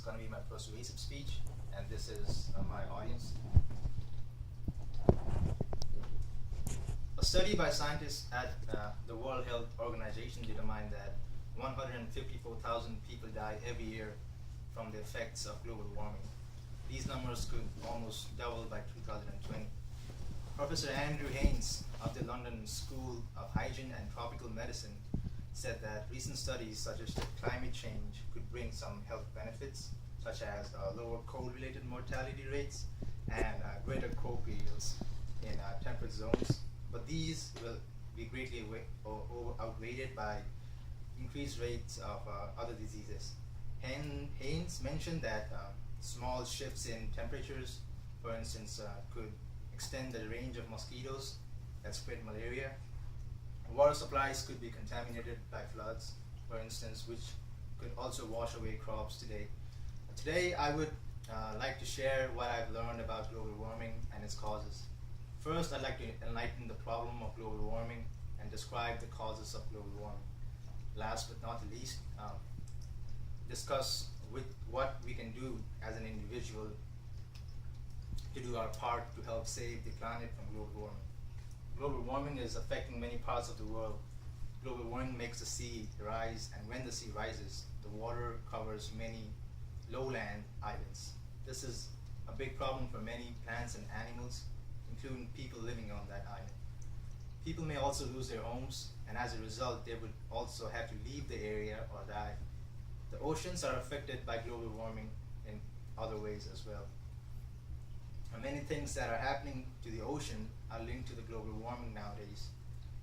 going to be my persuasive speech, and this is my audience. A study by scientists at the World Health Organization determined that 154,000 people die every year from the effects of global warming. These numbers could almost double by 2020. Professor Andrew Haynes of the London School of Hygiene and Tropical Medicine said that recent studies suggest that climate change could bring some health benefits, such as lower cold-related mortality rates and greater crop yields in temperate zones. But these will be greatly outweighed by increased rates of other diseases. Haynes mentioned that small shifts in temperatures, for instance, could extend the range of mosquitoes that spread malaria. Water supplies could be contaminated by floods, for instance, which could also wash away crops today. Today, I would like to share what I've learned about global warming and its causes. First, I'd like to enlighten the problem of global warming and describe the causes of global warming. Last but not the least, discuss what we can do as an individual to do our part to help save the planet from global warming. Global warming is affecting many parts of the world. Global warming makes the sea rise, and when the sea rises, the water covers many lowland islands. This is a big problem for many plants and animals, including people living on that island. People may also lose their homes, and as a result, they would also have to leave the area or die. The oceans are affected by global warming in other ways as well. Many things that are happening to the ocean are linked to the global warming nowadays.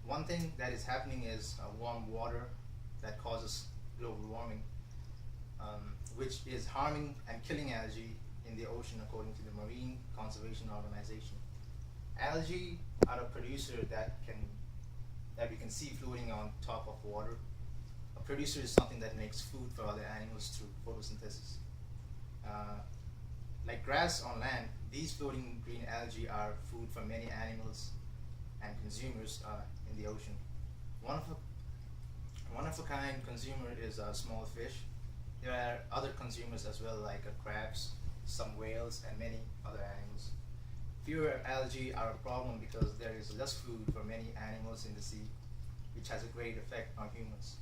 One thing that is happening is warm water that causes global warming, which is harming and killing algae in the ocean according to the Marine Conservation Organization. Algae are a producer that we can see floating on top of water. A producer is something that makes food for other animals through photosynthesis. Like grass on land, these floating green algae are food for many animals and consumers in the ocean. One of a kind consumer is a small fish. There are other consumers as well, like crabs, some whales, and many other animals. Fewer algae are a problem because there is less food for many animals in the sea, which has a great effect on humans.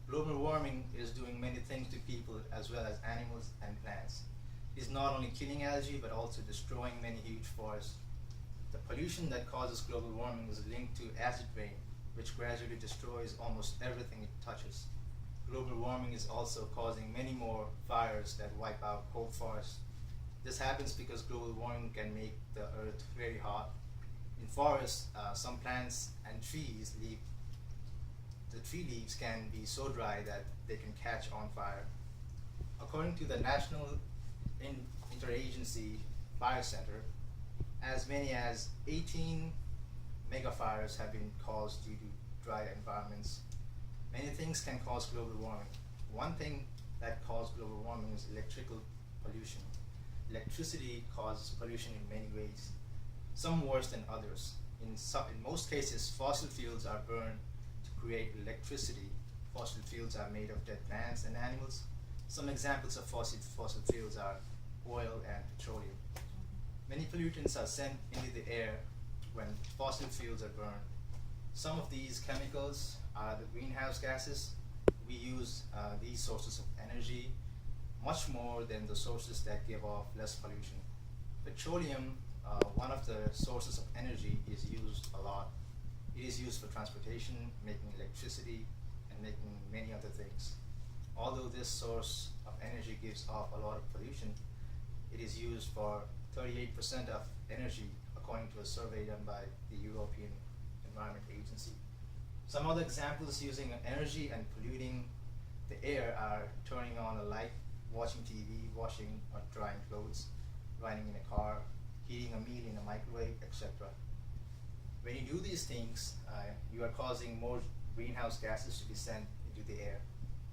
Global warming is doing many things to people as well as animals and plants. It is not only killing algae but also destroying many huge forests. The pollution that causes global warming is linked to acid rain, which gradually destroys almost everything it touches. Global warming is also causing many more fires that wipe out whole forests. This happens because global warming can make the earth very hot. In forests, some plants and trees the tree leaves can be so dry that they can catch on fire. According to the National Interagency Fire Center, as many as 18 megafires have been caused due to dry environments. Many things can cause global warming. One thing that causes global warming is electrical pollution. Electricity causes pollution in many ways, some worse than others. In most cases, fossil fuels are burned to create electricity. Fossil fuels are made of dead plants and animals. Some examples of fossil fuels are oil and petroleum. Many pollutants are sent into the air when fossil fuels are burned. Some of these chemicals are the greenhouse gases. We use these sources of energy much more than the sources that give off less pollution. Petroleum, one of the sources of energy, is used a lot. It is used for transportation, making electricity, and making many other things. Although this source of energy gives off a lot of pollution, it is used for 38% of energy according to a survey done by the European Environment Agency. Some other examples using energy and polluting the air are turning on a light, watching TV, washing or drying clothes, riding in a car, heating a meal in a microwave, etc. When you do these things, you are causing more greenhouse gases to be sent into the air.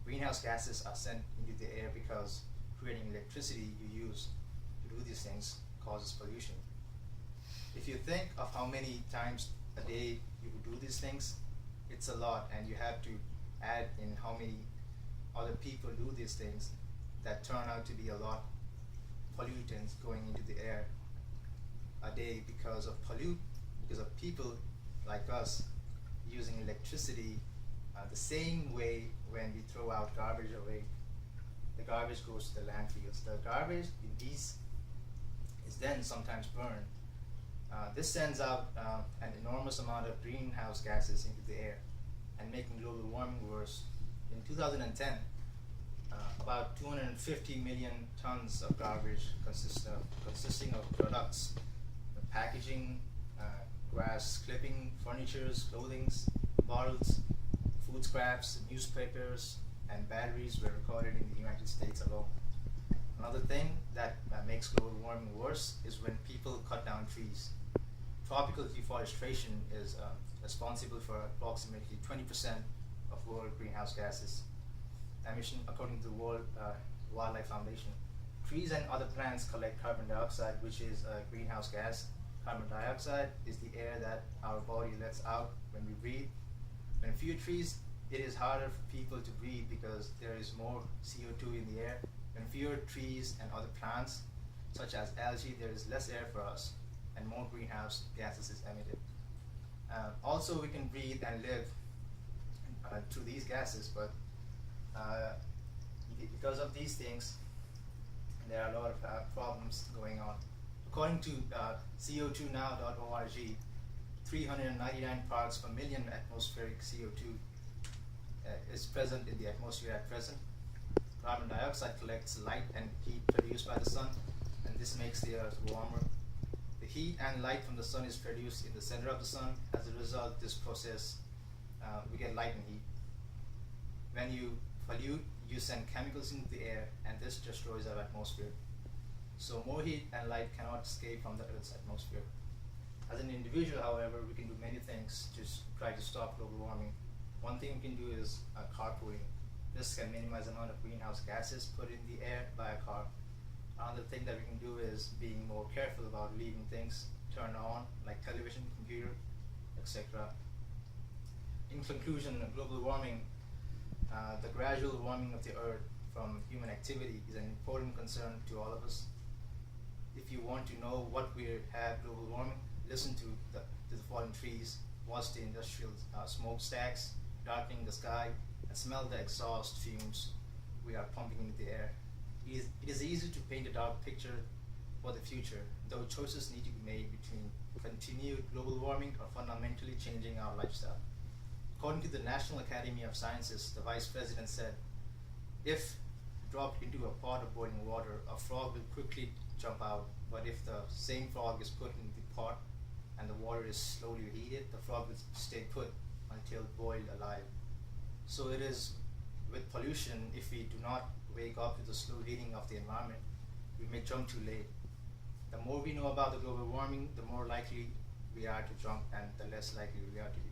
Greenhouse gases are sent into the air because creating electricity you use to do these things causes pollution. If you think of how many times a day you would do these things, it's a lot, and you have to add in how many other people do these things. that turn out to be a lot pollutants going into the air a day because of people like us using electricity the same way. When we throw out garbage away, the garbage goes to the landfills. The garbage in these is then sometimes burned. This sends out an enormous amount of greenhouse gases into the air and making global warming worse. In 2010, about 250 million tons of garbage consisting of products, packaging, grass clipping, furnitures, clothing, bottles, food scraps, newspapers, and batteries were recorded in the United States alone. Another thing that makes global warming worse is when people cut down trees. Tropical deforestation is responsible for approximately 20% of world greenhouse gases emission, according to the World Wildlife Foundation. Trees and other plants collect carbon dioxide, which is a greenhouse gas. Carbon dioxide is the air that our body lets out when we breathe. When fewer trees, it is harder for people to breathe because there is more CO2 in the air. When fewer trees and other plants, such as algae, there is less air for us and more greenhouse gases is emitted. Also, we can breathe and live through these gases, but because of these things, there are a lot of problems going on. According to CO2now.org, 399 parts per million atmospheric CO2 is present in the atmosphere at present. Carbon dioxide collects light and heat produced by the sun, and this makes the earth warmer. The heat and light from the sun is produced in the center of the sun. As a result of this process, we get light and heat. When you pollute, you send chemicals into the air, and this destroys our atmosphere. So more heat and light cannot escape from the Earth's atmosphere. As an individual, however, we can do many things to try to stop global warming. One thing we can do is carpooling. This can minimize the amount of greenhouse gases put in the air by a car. Another thing that we can do is being more careful about leaving things turned on, like television, computer, etc. In conclusion, global warming, the gradual warming of the Earth from human activity is an important concern to all of us. If you want to know what we have global warming, listen to the falling trees, watch the industrial smokestacks darkening the sky, and smell the exhaust fumes we are pumping into the air. It is easy to paint a dark picture for the future, though choices need to be made between continued global warming or fundamentally changing our lifestyle. According to the National Academy of Sciences, the Vice President said, if dropped into a pot of boiling water, a frog will quickly jump out, but if the same frog is put in the pot and the water is slowly heated, the frog will stay put until boiled alive. So it is with pollution. If we do not wake up to the slow heating of the environment, we may jump too late. The more we know about the global warming, the more likely we are to jump, and the less likely we are to be